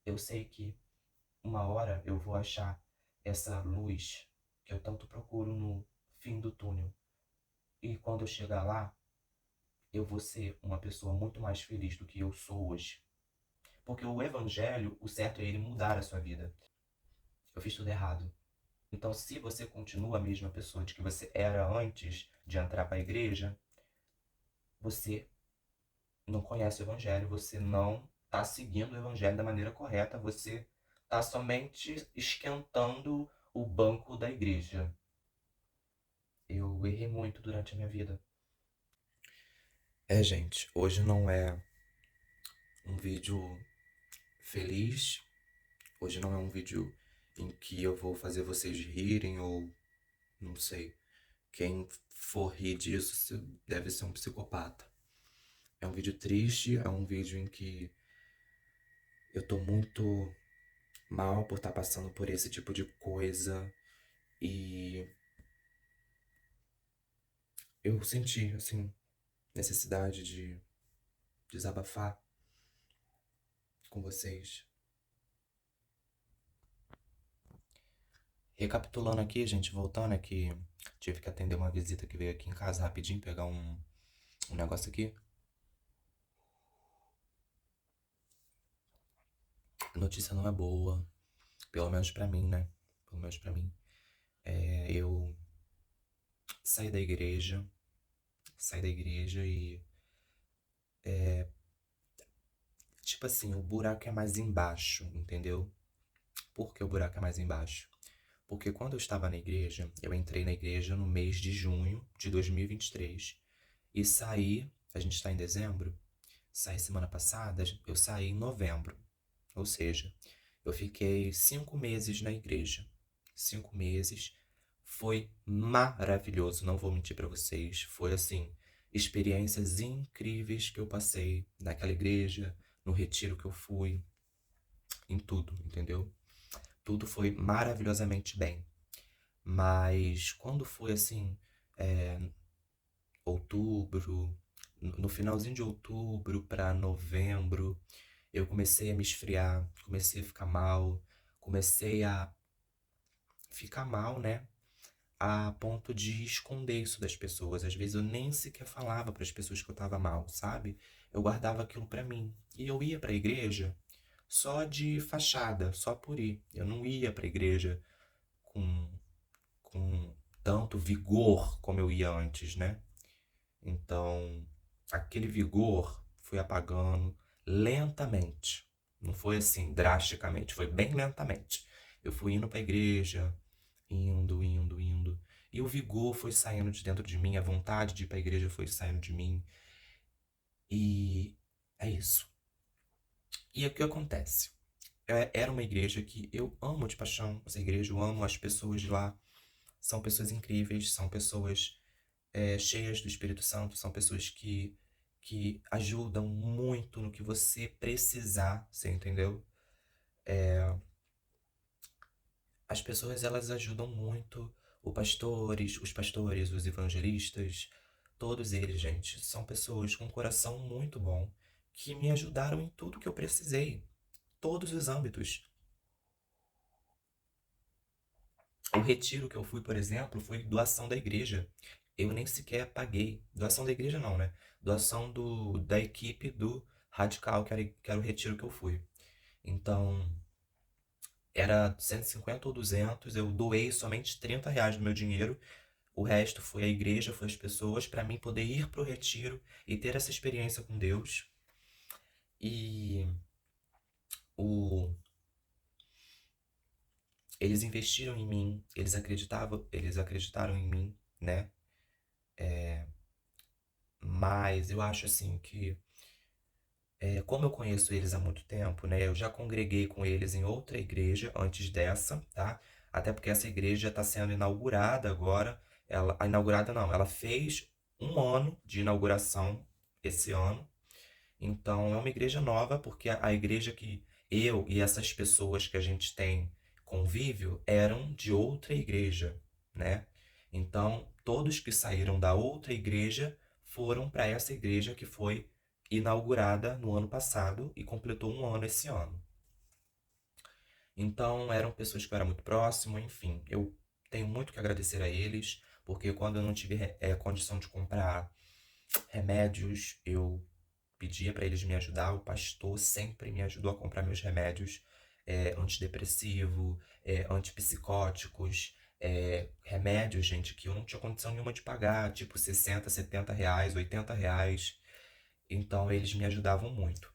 eu sei que uma hora eu vou achar essa luz que eu tanto procuro no fim do túnel. E quando eu chegar lá, eu vou ser uma pessoa muito mais feliz do que eu sou hoje. Porque o evangelho, o certo é ele mudar a sua vida. Eu fiz tudo errado. Então, se você continua a mesma pessoa de que você era antes de entrar para a igreja, você não conhece o evangelho, você não está seguindo o evangelho da maneira correta, você está somente esquentando o banco da igreja. Eu errei muito durante a minha vida. Gente, hoje não é um vídeo feliz, hoje não é um vídeo em que eu vou fazer vocês rirem ou não sei. Quem for rir disso deve ser um psicopata. É um vídeo triste, é um vídeo em que eu tô muito mal por estar passando por esse tipo de coisa e eu senti, assim, necessidade de desabafar com vocês. Recapitulando aqui, gente, voltando aqui, tive que atender uma visita que veio aqui em casa rapidinho, pegar um negócio aqui. A notícia não é boa, pelo menos pra mim, né? Pelo menos pra mim. Eu saí da igreja, e, tipo assim, o buraco é mais embaixo, entendeu? Por que o buraco é mais embaixo? Porque quando eu estava na igreja, eu entrei na igreja no mês de junho de 2023 e saí, a gente está em dezembro, saí semana passada, eu saí em novembro. Ou seja, eu fiquei 5 meses na igreja. 5 meses. Foi maravilhoso, não vou mentir para vocês. Foi assim, experiências incríveis que eu passei naquela igreja, no retiro que eu fui, em tudo, entendeu? Tudo foi maravilhosamente bem. Mas quando foi assim, é, outubro, no finalzinho de outubro para novembro, eu comecei a me esfriar, comecei a ficar mal, comecei a ficar mal, né? A ponto de esconder isso das pessoas. Às vezes eu nem sequer falava para as pessoas que eu tava mal, sabe? Eu guardava aquilo para mim. E eu ia para a igreja só de fachada, só por ir. Eu não ia para a igreja com, com tanto vigor como eu ia antes, né? Então, aquele vigor foi apagando lentamente. Não foi assim, drasticamente, foi bem lentamente. Eu fui indo para a igreja, indo. E o vigor foi saindo de dentro de mim, a vontade de ir para a igreja foi saindo de mim. E é isso. E o que acontece? Era uma igreja que eu amo de paixão. Essa igreja, eu amo as pessoas de lá. São pessoas incríveis, são pessoas cheias do Espírito Santo, são pessoas que ajudam muito no que você precisar, você entendeu? As pessoas, elas ajudam muito os pastores, os evangelistas, todos eles, gente, são pessoas com um coração muito bom, que me ajudaram em tudo que eu precisei, todos os âmbitos. O retiro que eu fui, por exemplo, foi doação da igreja. Eu nem sequer paguei. Doação da igreja não, né? Doação da equipe do Radical, que era o retiro que eu fui. Então, era 150 ou 200, eu doei somente R$ 30 do meu dinheiro. O resto foi a igreja, foi as pessoas, para mim poder ir pro retiro e ter essa experiência com Deus. E o, eles investiram em mim, eles acreditaram em mim, né? Mas eu acho assim que, como eu conheço eles há muito tempo, né? Eu já congreguei com eles em outra igreja antes dessa, tá? Até porque essa igreja está sendo inaugurada agora. A inaugurada não, ela fez um ano de inauguração esse ano. Então é uma igreja nova, porque a igreja que eu e essas pessoas que a gente tem convívio eram de outra igreja, né? Então todos que saíram da outra igreja foram para essa igreja que foi inaugurada no ano passado e completou um ano esse ano. Então, eram pessoas que eu era muito próximo, enfim. Eu tenho muito que agradecer a eles, porque quando eu não tive condição de comprar remédios, eu pedia para eles me ajudar. O pastor sempre me ajudou a comprar meus remédios antidepressivo, antipsicóticos, remédios, gente, que eu não tinha condição nenhuma de pagar, tipo 60, 70 reais, 80 reais. Então, eles me ajudavam muito.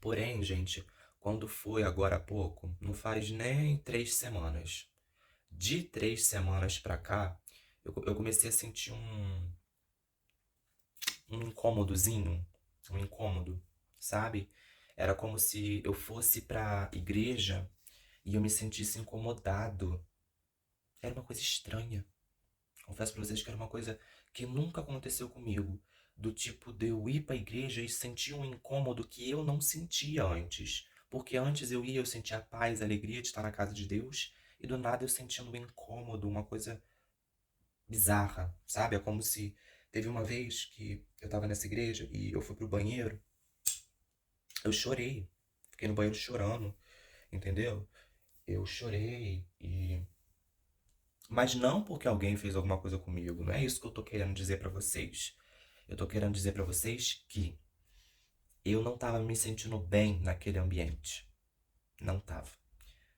Porém, gente, quando foi agora há pouco, não faz nem 3 semanas. De 3 semanas pra cá, eu comecei a sentir um incômodozinho, um incômodo, sabe? Era como se eu fosse pra igreja e eu me sentisse incomodado. Era uma coisa estranha. Confesso pra vocês que era uma coisa que nunca aconteceu comigo. Do tipo de eu ir pra igreja e sentir um incômodo que eu não sentia antes. Porque antes eu ia, eu sentia a paz, a alegria de estar na casa de Deus. E do nada eu sentindo um incômodo, uma coisa bizarra, sabe? É como se teve uma vez que eu tava nessa igreja e eu fui pro banheiro, eu chorei. Fiquei no banheiro chorando, entendeu? Eu chorei e mas não porque alguém fez alguma coisa comigo, não é isso que eu tô querendo dizer pra vocês. Eu tô querendo dizer pra vocês que eu não tava me sentindo bem naquele ambiente. Não tava.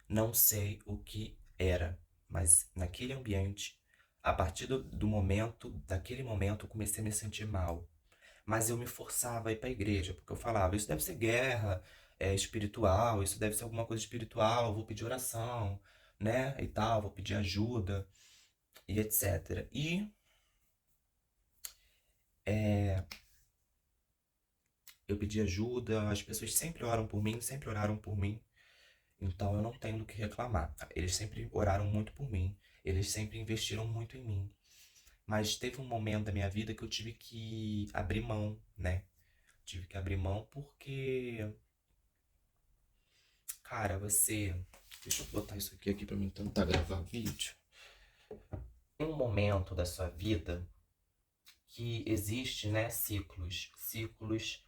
Não sei o que era, mas naquele ambiente, a partir daquele momento, eu comecei a me sentir mal. Mas eu me forçava a ir pra igreja, porque eu falava, isso deve ser guerra, espiritual, isso deve ser alguma coisa espiritual, vou pedir oração, né, e tal, vou pedir ajuda, e etc. E eu pedi ajuda, as pessoas sempre oram por mim, sempre oraram por mim, então eu não tenho do que reclamar. Eles sempre oraram muito por mim, eles sempre investiram muito em mim. Mas teve um momento da minha vida que eu tive que abrir mão, né? Tive que abrir mão porque, cara, você. Deixa eu botar isso aqui pra mim tentar gravar vídeo. Tem um momento da sua vida que existe, né, ciclos. Ciclos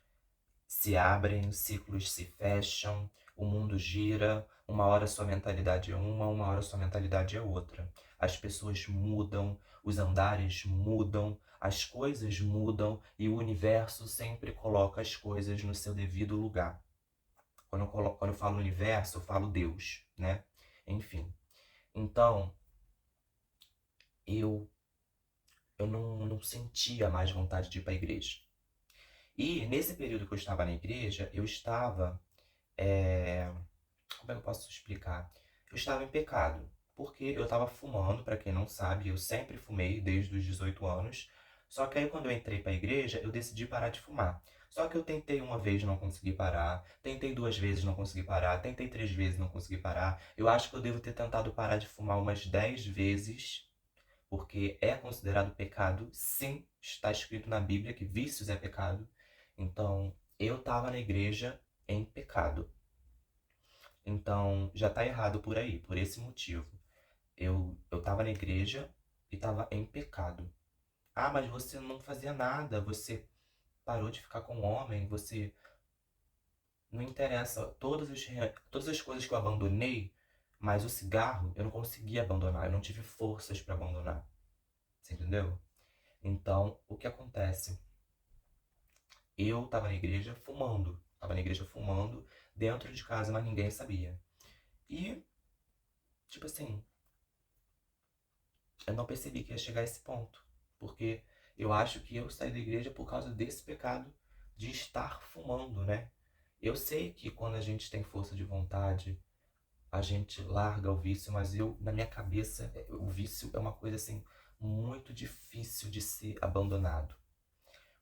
se abrem, ciclos se fecham, o mundo gira, uma hora sua mentalidade é uma hora sua mentalidade é outra. As pessoas mudam, os andares mudam, as coisas mudam e o universo sempre coloca as coisas no seu devido lugar. Quando eu falo universo, eu falo Deus, né? Enfim. Então, eu, eu não sentia mais vontade de ir para a igreja. E nesse período que eu estava na igreja, eu estava. é, Como é que eu posso explicar? Eu estava em pecado. Porque eu estava fumando, para quem não sabe, eu sempre fumei desde os 18 anos. Só que aí quando eu entrei para a igreja, eu decidi parar de fumar. Só que eu tentei uma vez, não consegui parar. Tentei 2 vezes, não consegui parar. Tentei 3 vezes, não consegui parar. Eu acho que eu devo ter tentado parar de fumar umas 10 vezes, porque é considerado pecado. Sim, está escrito na Bíblia que vícios é pecado. Então, eu estava na igreja em pecado. Então, já tá errado por aí, por esse motivo. Eu tava na igreja e tava em pecado. Ah, mas você não fazia nada, você parou de ficar com o homem, você. Não interessa. Todas as coisas que eu abandonei, mas o cigarro eu não consegui abandonar, eu não tive forças para abandonar. Você entendeu? Então, o que acontece? Eu tava na igreja fumando. Tava na igreja fumando, dentro de casa, mas ninguém sabia. E, tipo assim, eu não percebi que ia chegar a esse ponto. Porque eu acho que eu saí da igreja por causa desse pecado de estar fumando, né? Eu sei que quando a gente tem força de vontade, a gente larga o vício, mas na minha cabeça, o vício é uma coisa assim muito difícil de ser abandonado.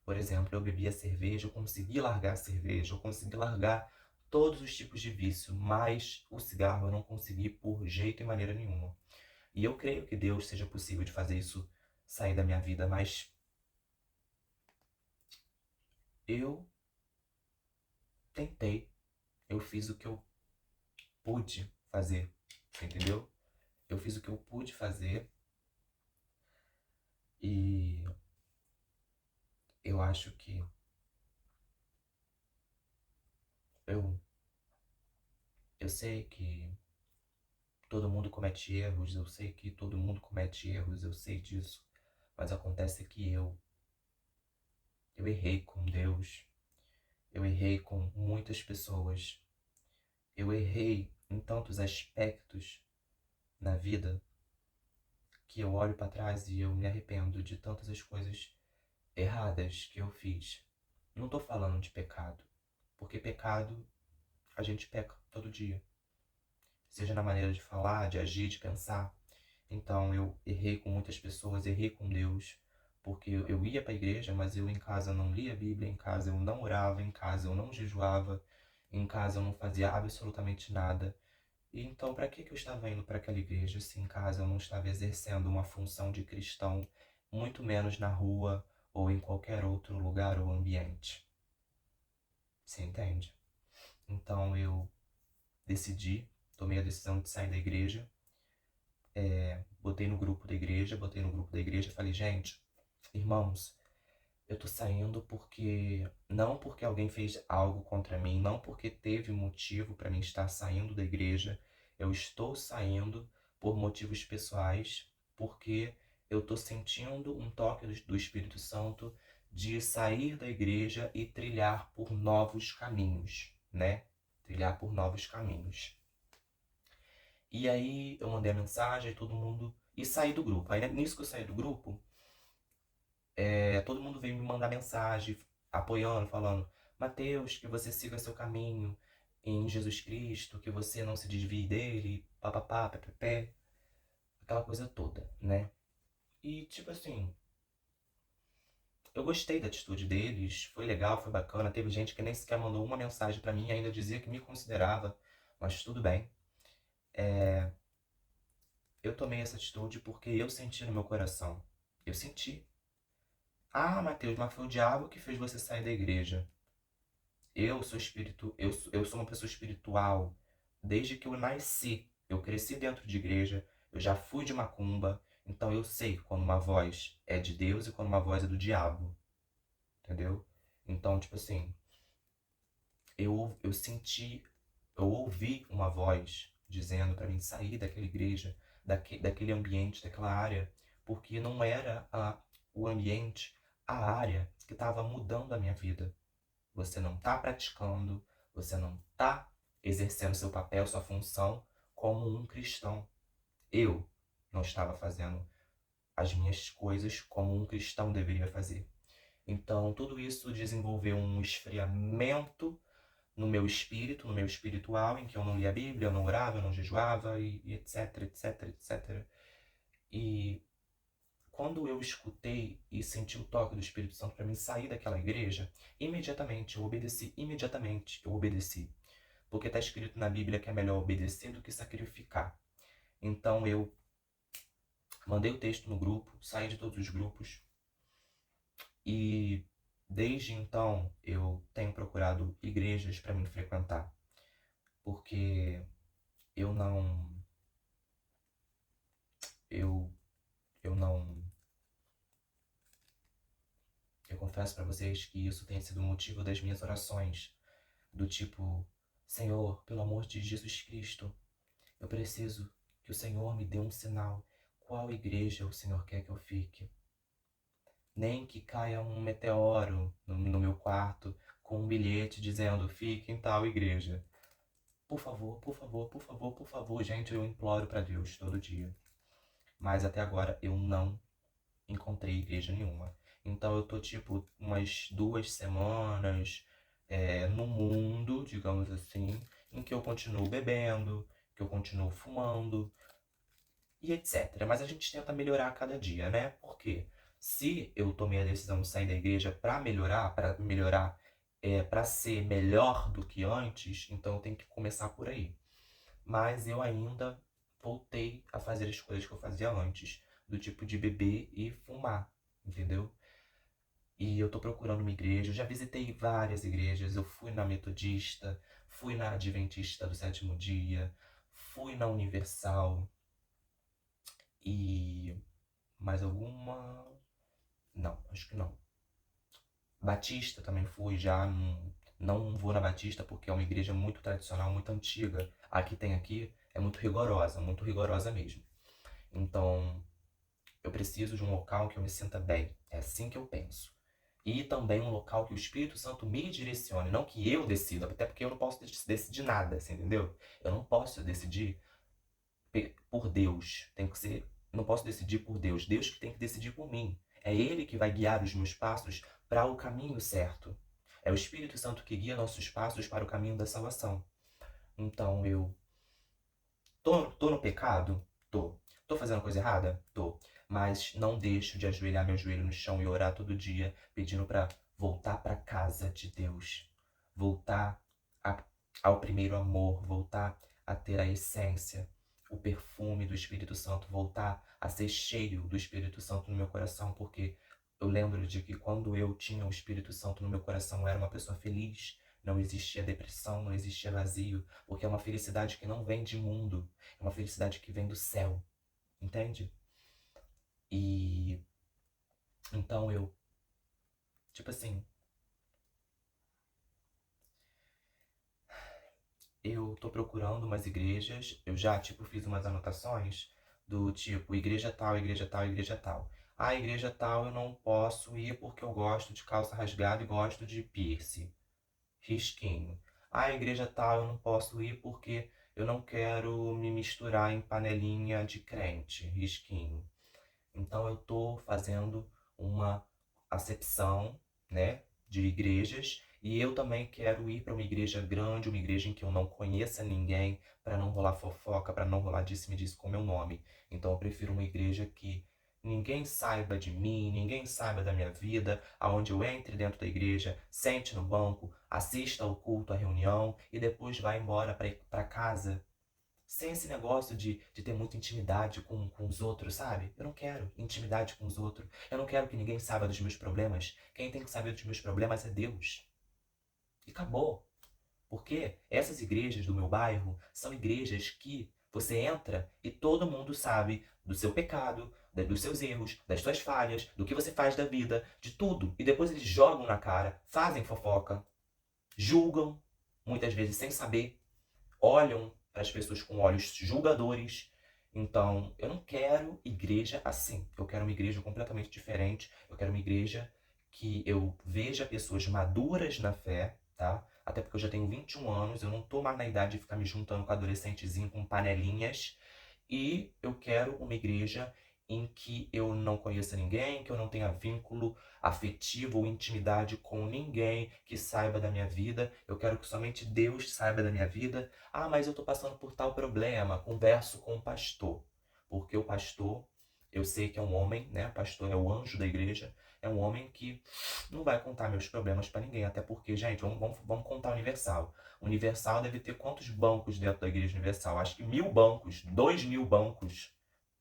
Por exemplo, eu bebia cerveja, eu consegui largar a cerveja, eu consegui largar todos os tipos de vício, mas o cigarro eu não consegui por jeito e maneira nenhuma. E eu creio que Deus seja possível de fazer isso sair da minha vida, mas eu tentei, eu fiz o que eu pude fazer, entendeu? Eu fiz o que eu pude fazer e eu acho que eu, eu sei que Todo mundo comete erros, eu sei que todo mundo comete erros, eu sei disso. Mas acontece que eu errei com Deus, eu errei com muitas pessoas, eu errei em tantos aspectos na vida que eu olho para trás e eu me arrependo de tantas as coisas erradas que eu fiz. Não tô falando de pecado, porque pecado a gente peca todo dia, seja na maneira de falar, de agir, de pensar. Então eu errei com muitas pessoas, errei com Deus, porque eu ia para a igreja, mas eu em casa não lia a Bíblia, em casa eu não orava, em casa eu não jejuava, em casa eu não fazia absolutamente nada. E então, para que eu estava indo para aquela igreja se em casa eu não estava exercendo uma função de cristão, muito menos na rua ou em qualquer outro lugar ou ambiente? Você entende? Então eu decidi, tomei a decisão de sair da igreja, botei no grupo da igreja e falei, gente, irmãos, eu tô saindo porque, não porque alguém fez algo contra mim, não porque teve motivo para mim estar saindo da igreja, eu estou saindo por motivos pessoais, porque eu tô sentindo um toque do Espírito Santo de sair da igreja e trilhar por novos caminhos, né? Trilhar por novos caminhos. E aí eu mandei a mensagem, todo mundo. E saí do grupo. Aí nisso que eu saí do grupo, todo mundo veio me mandar mensagem, apoiando, falando: Mateus, que você siga seu caminho em Jesus Cristo, que você não se desvie dele, papapá, pé, aquela coisa toda, né? E tipo assim, eu gostei da atitude deles, foi legal, foi bacana. Teve gente que nem sequer mandou uma mensagem pra mim, ainda dizia que me considerava, mas tudo bem. Eu tomei essa atitude porque eu senti no meu coração. Eu senti. Ah, Mateus, mas foi o diabo que fez você sair da igreja. Eu sou eu sou uma pessoa espiritual. Desde que eu nasci, eu cresci dentro de igreja, eu já fui de macumba, então eu sei quando uma voz é de Deus e quando uma voz é do diabo, entendeu? Então, tipo assim, eu senti, eu ouvi uma voz dizendo para mim sair daquela igreja, daquele ambiente, daquela área, porque não era o ambiente, a área que estava mudando a minha vida. Você não está praticando, você não está exercendo seu papel, sua função como um cristão. Eu não estava fazendo as minhas coisas como um cristão deveria fazer. Então, tudo isso desenvolveu um esfriamento no meu espírito, no meu espiritual, em que eu não lia a Bíblia, eu não orava, eu não jejuava, e etc, etc, etc. E quando eu escutei e senti o toque do Espírito Santo para mim sair daquela igreja, imediatamente eu obedeci. Porque está escrito na Bíblia que é melhor obedecer do que sacrificar. Então eu mandei o texto no grupo, saí de todos os grupos e desde então eu tenho procurado igrejas para me frequentar, porque eu não eu eu não eu confesso para vocês que isso tem sido o motivo das minhas orações, do tipo, Senhor, pelo amor de Jesus Cristo, eu preciso que o Senhor me dê um sinal. Qual igreja o Senhor quer que eu fique? Nem que caia um meteoro no meu quarto com um bilhete dizendo fique em tal igreja. Por favor, por favor, por favor, por favor, gente, eu imploro para Deus todo dia. Mas até agora eu não encontrei igreja nenhuma. Então eu tô tipo umas 2 semanas no mundo, digamos assim, em que eu continuo bebendo, que eu continuo fumando, e etc. Mas a gente tenta melhorar a cada dia, né? Porque se eu tomei a decisão de sair da igreja para melhorar, para ser melhor do que antes, então eu tenho que começar por aí. Mas eu ainda voltei a fazer as coisas que eu fazia antes, do tipo de beber e fumar, entendeu? E eu tô procurando uma igreja, eu já visitei várias igrejas, eu fui na Metodista, fui na Adventista do Sétimo Dia, fui na Universal, e mais alguma? Não, acho que não. Batista também fui já. Não vou na Batista porque é uma igreja muito tradicional, muito antiga. Aqui tem aqui. é muito rigorosa mesmo. Então, eu preciso de um local que eu me sinta bem. É assim que eu penso. E também um local que o Espírito Santo me direcione, não que eu decida, até porque eu não posso decidir nada, você entendeu? Eu não posso decidir por Deus. Tem que ser, não posso decidir por Deus. Deus que tem que decidir por mim. É Ele que vai guiar os meus passos para o caminho certo. É o Espírito Santo que guia nossos passos para o caminho da salvação. Então eu tô no pecado? Tô. Tô fazendo coisa errada? Tô. Mas não deixo de ajoelhar meu joelho no chão e orar todo dia, pedindo para voltar para casa de Deus. Voltar a, ao primeiro amor, voltar a ter a essência, o perfume do Espírito Santo, voltar a ser cheio do Espírito Santo no meu coração, porque eu lembro de que quando eu tinha o Espírito Santo no meu coração, eu era uma pessoa feliz, não existia depressão, não existia vazio, porque é uma felicidade que não vem de mundo, é uma felicidade que vem do céu, entende? E então eu, tipo assim, eu tô procurando umas igrejas, eu já, tipo, fiz umas anotações do tipo, igreja tal, igreja tal, igreja tal. A igreja tal eu não posso ir porque eu gosto de calça rasgada e gosto de piercing, risquinho. A igreja tal eu não posso ir porque eu não quero me misturar em panelinha de crente, risquinho. Então eu estou fazendo uma acepção, né, de igrejas e eu também quero ir para uma igreja grande, uma igreja em que eu não conheça ninguém, para não rolar fofoca, para não rolar disse-me-disse com meu nome. Então eu prefiro uma igreja que ninguém saiba de mim, ninguém saiba da minha vida, aonde eu entre dentro da igreja, sente no banco, assista ao culto, à reunião e depois vá embora para casa sem esse negócio de ter muita intimidade com os outros, sabe? Eu não quero intimidade com os outros. Eu não quero que ninguém saiba dos meus problemas. Quem tem que saber dos meus problemas é Deus. E acabou. Porque essas igrejas do meu bairro são igrejas que você entra e todo mundo sabe do seu pecado, dos seus erros, das suas falhas, do que você faz da vida, de tudo. E depois eles jogam na cara, fazem fofoca, julgam, muitas vezes sem saber, olham para as pessoas com olhos julgadores. Então, eu não quero igreja assim. Eu quero uma igreja completamente diferente. Eu quero uma igreja que eu veja pessoas maduras na fé, tá? Até porque eu já tenho 21 anos, eu não tô mais na idade de ficar me juntando com adolescentezinho com panelinhas. E eu quero uma igreja em que eu não conheça ninguém, que eu não tenha vínculo afetivo ou intimidade com ninguém que saiba da minha vida. Eu quero que somente Deus saiba da minha vida. Ah, mas eu estou passando por tal problema. Converso com o pastor. Porque o pastor, eu sei que é um homem, né? O pastor é o anjo da igreja. É um homem que não vai contar meus problemas para ninguém. Até porque, gente, vamos contar Universal. Universal deve ter quantos bancos dentro da Igreja Universal? Acho que 1.000 bancos, 2.000 bancos,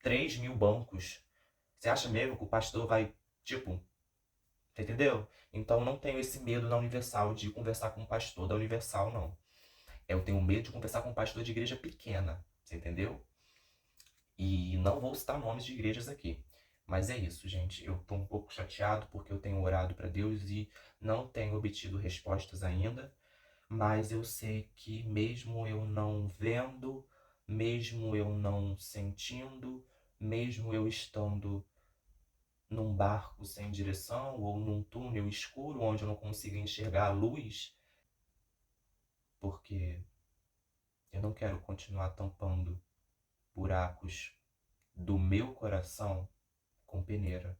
3.000 bancos. Você acha mesmo que o pastor vai, tipo, entendeu? Então não tenho esse medo na Universal de conversar com o pastor da Universal, não. Eu tenho medo de conversar com um pastor de igreja pequena, você entendeu? E não vou citar nomes de igrejas aqui. Mas é isso, gente. Eu tô um pouco chateado porque eu tenho orado para Deus e não tenho obtido respostas ainda. Mas eu sei que mesmo eu não vendo, mesmo eu não sentindo, mesmo eu estando num barco sem direção ou num túnel escuro onde eu não consigo enxergar a luz, porque eu não quero continuar tampando buracos do meu coração com peneira.